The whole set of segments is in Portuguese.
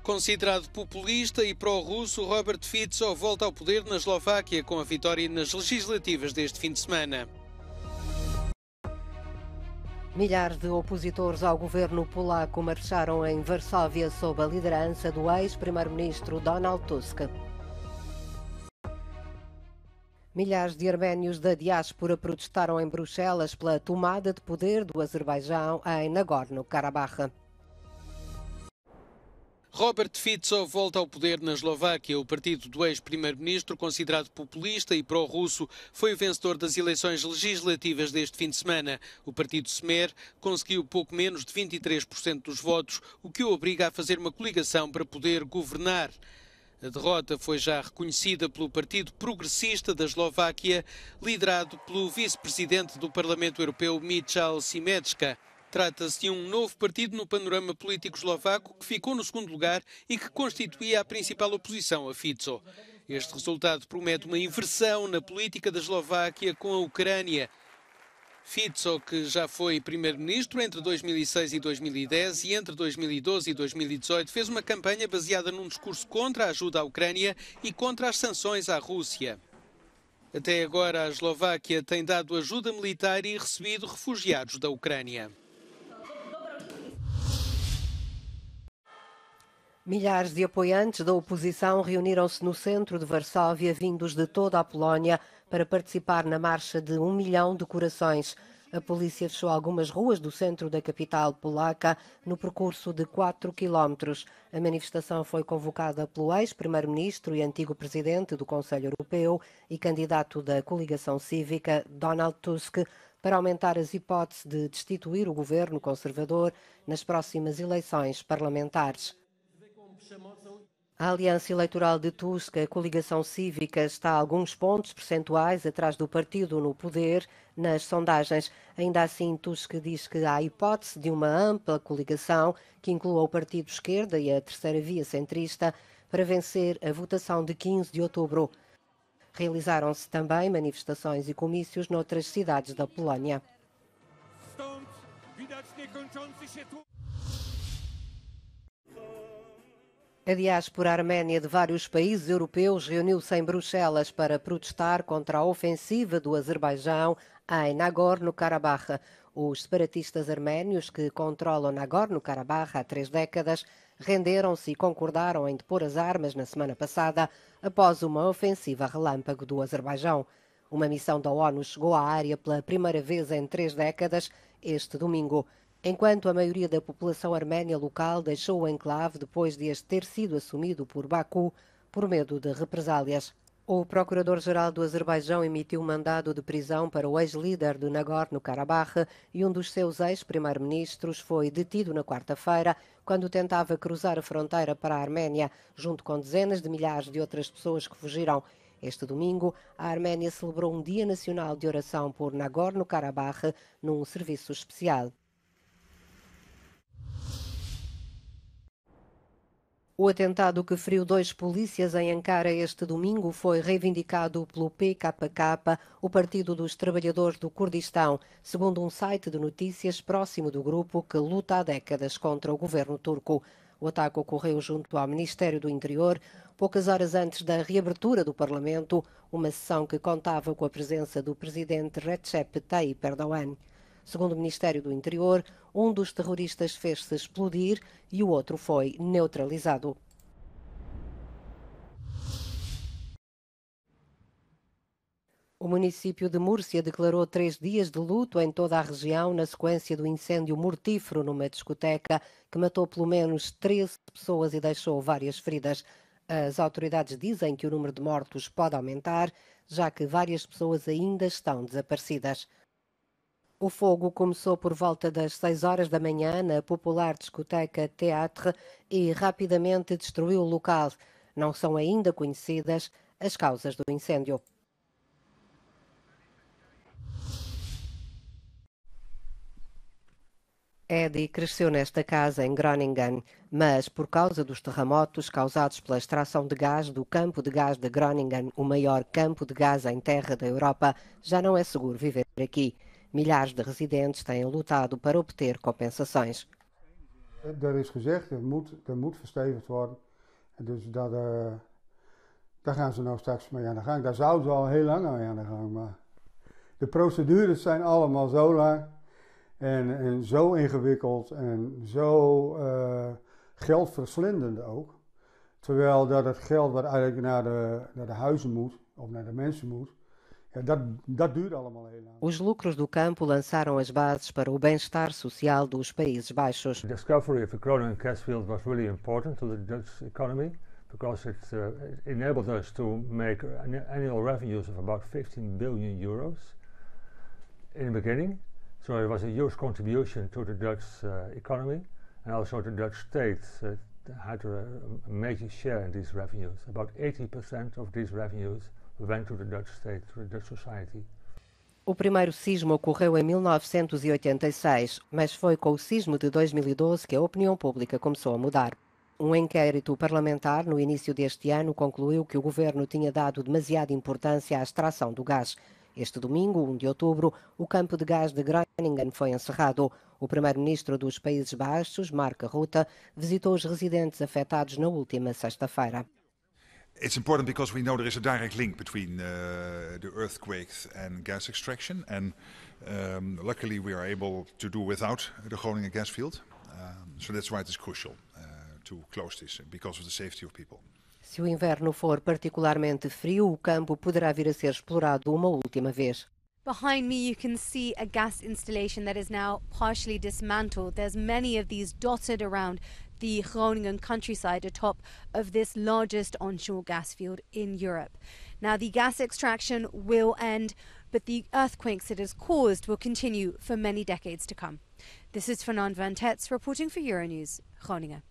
Considerado populista e pró-russo, Robert Fico volta ao poder na Eslováquia com a vitória nas legislativas deste fim de semana. Milhares de opositores ao governo polaco marcharam em Varsóvia sob a liderança do ex-primeiro-ministro Donald Tusk. Milhares de arménios da diáspora protestaram em Bruxelas pela tomada de poder do Azerbaijão em Nagorno-Karabakh. Robert Fico volta ao poder na Eslováquia. O partido do ex-primeiro-ministro, considerado populista e pró-russo, foi o vencedor das eleições legislativas deste fim de semana. O partido Smer conseguiu pouco menos de 23% dos votos, o que o obriga a fazer uma coligação para poder governar. A derrota foi já reconhecida pelo Partido Progressista da Eslováquia, liderado pelo vice-presidente do Parlamento Europeu, Michal Šimečka. Trata-se de um novo partido no panorama político eslovaco que ficou no segundo lugar e que constituía a principal oposição a Fico. Este resultado promete uma inversão na política da Eslováquia com a Ucrânia. Fico, que já foi primeiro-ministro entre 2006 e 2010 e entre 2012 e 2018, fez uma campanha baseada num discurso contra a ajuda à Ucrânia e contra as sanções à Rússia. Até agora, a Eslováquia tem dado ajuda militar e recebido refugiados da Ucrânia. Milhares de apoiantes da oposição reuniram-se no centro de Varsóvia, vindos de toda a Polónia, para participar na marcha de 1 milhão de corações. A polícia fechou algumas ruas do centro da capital polaca no percurso de 4 quilómetros. A manifestação foi convocada pelo ex-primeiro-ministro e antigo presidente do Conselho Europeu e candidato da coligação cívica, Donald Tusk, para aumentar as hipóteses de destituir o governo conservador nas próximas eleições parlamentares. A aliança eleitoral de Tusk, a coligação cívica, está a alguns pontos percentuais atrás do partido no poder nas sondagens. Ainda assim, Tusk diz que há hipótese de uma ampla coligação que inclua o partido de esquerda e a terceira via centrista para vencer a votação de 15 de outubro. Realizaram-se também manifestações e comícios noutras cidades da Polónia. A diáspora arménia de vários países europeus reuniu-se em Bruxelas para protestar contra a ofensiva do Azerbaijão em Nagorno-Karabakh. Os separatistas arménios que controlam Nagorno-Karabakh há 3 décadas renderam-se e concordaram em depor as armas na semana passada após uma ofensiva relâmpago do Azerbaijão. Uma missão da ONU chegou à área pela primeira vez em 3 décadas este domingo. Enquanto a maioria da população arménia local deixou o enclave depois de este ter sido assumido por Baku por medo de represálias. O procurador-geral do Azerbaijão emitiu um mandado de prisão para o ex-líder do Nagorno-Karabakh e um dos seus ex-primeiro-ministros foi detido na quarta-feira quando tentava cruzar a fronteira para a Arménia, junto com dezenas de milhares de outras pessoas que fugiram. Este domingo, a Arménia celebrou um Dia Nacional de Oração por Nagorno-Karabakh num serviço especial. O atentado que feriu 2 polícias em Ankara este domingo foi reivindicado pelo PKK, o Partido dos Trabalhadores do Kurdistão, segundo um site de notícias próximo do grupo que luta há décadas contra o governo turco. O ataque ocorreu junto ao Ministério do Interior, poucas horas antes da reabertura do Parlamento, uma sessão que contava com a presença do presidente Recep Tayyip Erdogan. Segundo o Ministério do Interior, um dos terroristas fez-se explodir e o outro foi neutralizado. O município de Múrcia declarou 3 dias de luto em toda a região na sequência do incêndio mortífero numa discoteca que matou pelo menos 13 pessoas e deixou várias feridas. As autoridades dizem que o número de mortos pode aumentar, já que várias pessoas ainda estão desaparecidas. O fogo começou por volta das 6 horas da manhã na popular discoteca Teatre e rapidamente destruiu o local. Não são ainda conhecidas as causas do incêndio. Eddie cresceu nesta casa em Groningen, mas por causa dos terremotos causados pela extração de gás do campo de gás de Groningen, o maior campo de gás em terra da Europa, já não é seguro viver aqui. Milhares de residentes têm lutado para obter compensações. Er is gezegd, er moet verstevigd worden. En dus daar gaan ze nou straks mee aan de gang. Daar zouden ze al heel lang mee aan de gang. Maar de procedures zijn allemaal zo lang en zo ingewikkeld en zo geldverslindend ook. Terwijl dat het geld wat eigenlijk naar de huizen moet, of naar de mensen moet, dat duurt allemaal heel lang. Os lucros do campo lançaram as bases para o bem-estar social dos Países Baixos. The discovery of the Groningen gas field was really important to the Dutch economy because it enabled us to make annual revenues of about 15 billion euros in the beginning. So it was a huge contribution to the Dutch economy, and also the Dutch state had a major share in these revenues. About 80% of these revenues went to the Dutch state, to the Dutch society. O primeiro sismo ocorreu em 1986, mas foi com o sismo de 2012 que a opinião pública começou a mudar. Um inquérito parlamentar no início deste ano concluiu que o governo tinha dado demasiada importância à extração do gás. Este domingo, 1 de outubro, o campo de gás de Groningen foi encerrado. O primeiro-ministro dos Países Baixos, Mark Rutte, visitou os residentes afetados na última sexta-feira. It's important because we know there is a direct link between the earthquakes and gas extraction, and luckily we are able to do without the Groningen gas field. So that's why it is crucial to close this because of the safety of people. Se o inverno for particularmente frio, o campo poderá vir a ser explorado uma última vez. Behind me you can see a gas installation that is now partially dismantled. There's many of these dotted around the Groningen countryside atop of this largest onshore gas field in Europe. Now the gas extraction will end, but the earthquakes it has caused will continue for many decades to come. This is Fernand van Tetz reporting for Euronews, Groningen.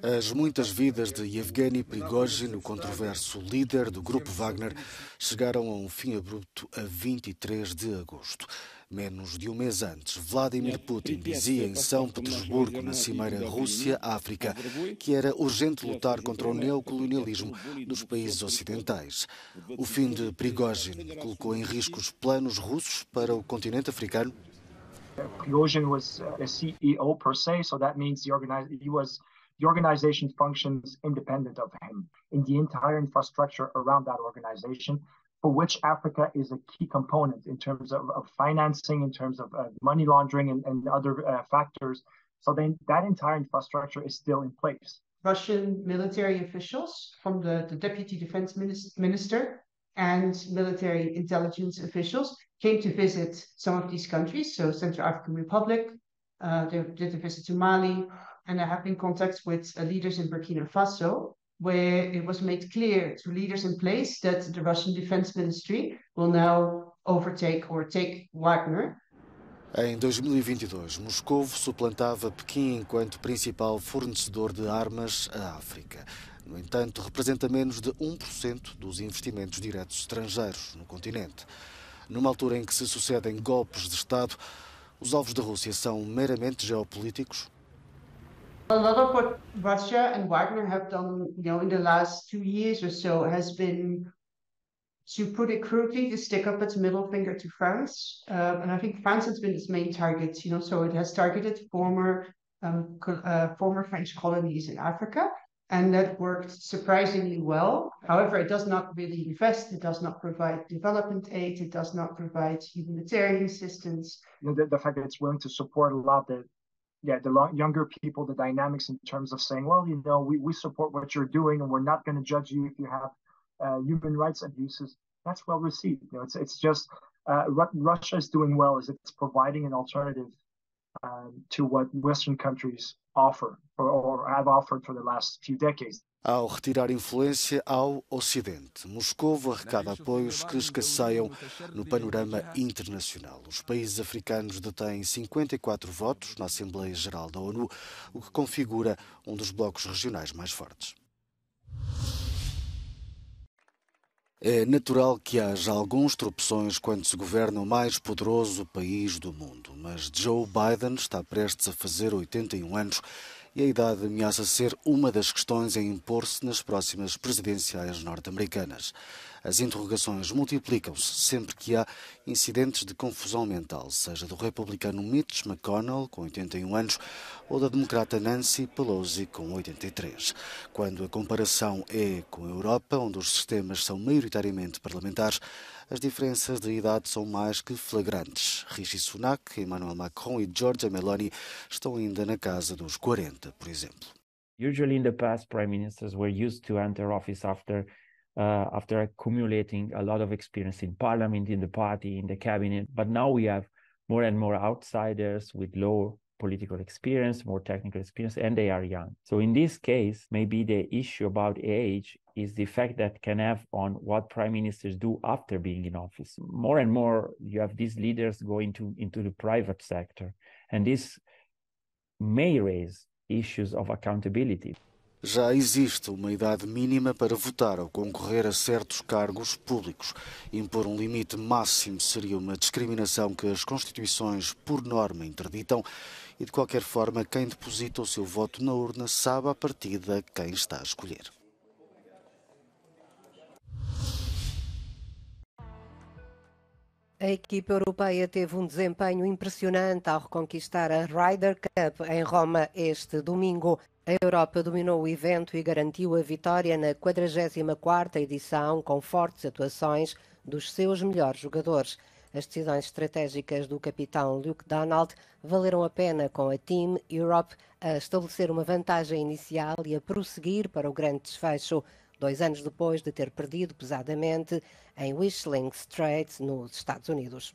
As muitas vidas de Yevgeny Prigozhin, o controverso líder do grupo Wagner, chegaram a um fim abrupto a 23 de agosto. Menos de um mês antes, Vladimir Putin dizia em São Petersburgo, na cimeira Rússia-África, que era urgente lutar contra o neocolonialismo dos países ocidentais. O fim de Prigozhin colocou em risco os planos russos para o continente africano. Prigozhin was a CEO per se, so that means the organization functions independent of him in the entire infrastructure around that organization, for which Africa is a key component in terms of financing, in terms of money laundering and other factors. So then that entire infrastructure is still in place. Russian military officials, from the deputy defense minister and military intelligence officials, came to visit some of these countries, so Central African Republic, they did a visit to Mali, and I have been in contact with leaders in Burkina Faso, where it was made clear to leaders in place that the Russian Defense Ministry will now take Wagner. Em 2022, Moscovo suplantava Pequim enquanto principal fornecedor de armas à África. No entanto, representa menos de 1% dos investimentos diretos estrangeiros no continente. Numa altura em que se sucedem golpes de Estado, os alvos da Rússia são meramente geopolíticos? A lot of what Russia and Wagner have done, in the last 2 years or so has been, to put it crudely, to stick up its middle finger to France. And I think France has been its main target, so it has targeted former French colonies in Africa. And that worked surprisingly well. However, it does not really invest. It does not provide development aid. It does not provide humanitarian assistance. The fact that it's willing to support a lot the younger people, the dynamics in terms of saying, well, we support what you're doing and we're not going to judge you if you have human rights abuses. That's well received. It's just Russia is doing well is it's providing an alternative to what Western countries offer or have offered for the last few decades. Ao retirar influência ao Ocidente, Moscovo arrecada apoios que escasseiam no panorama internacional. Os países africanos detêm 54 votos na Assembleia Geral da ONU, o que configura um dos blocos regionais mais fortes. É natural que haja alguns tropeções quando se governa o mais poderoso país do mundo, mas Joe Biden está prestes a fazer 81 anos e a idade ameaça ser uma das questões a impor-se nas próximas presidenciais norte-americanas. As interrogações multiplicam-se sempre que há incidentes de confusão mental, seja do republicano Mitch McConnell, com 81 anos, ou da democrata Nancy Pelosi, com 83. Quando a comparação é com a Europa, onde os sistemas são maioritariamente parlamentares, as diferenças de idade são mais que flagrantes. Rishi Sunak, Emmanuel Macron e Giorgia Meloni estão ainda na casa dos 40, por exemplo. Usually in the past, prime ministers were used to enter office after accumulating a lot of experience in parliament, in the party, in the cabinet. But now we have more and more outsiders with low political experience, more technical experience, and they are young. So in this case, maybe the issue about age is the effect that can have on what prime ministers do after being in office. More and more, you have these leaders going into the private sector, and this may raise issues of accountability. Já existe uma idade mínima para votar ou concorrer a certos cargos públicos. Impor um limite máximo seria uma discriminação que as constituições, por norma, interditam e, de qualquer forma, quem deposita o seu voto na urna sabe à partida quem está a escolher. A equipa europeia teve um desempenho impressionante ao reconquistar a Ryder Cup em Roma este domingo. A Europa dominou o evento e garantiu a vitória na 44ª edição com fortes atuações dos seus melhores jogadores. As decisões estratégicas do capitão Luke Donald valeram a pena, com a Team Europe a estabelecer uma vantagem inicial e a prosseguir para o grande desfecho, 2 anos depois de ter perdido pesadamente em Whistling Straits, nos Estados Unidos.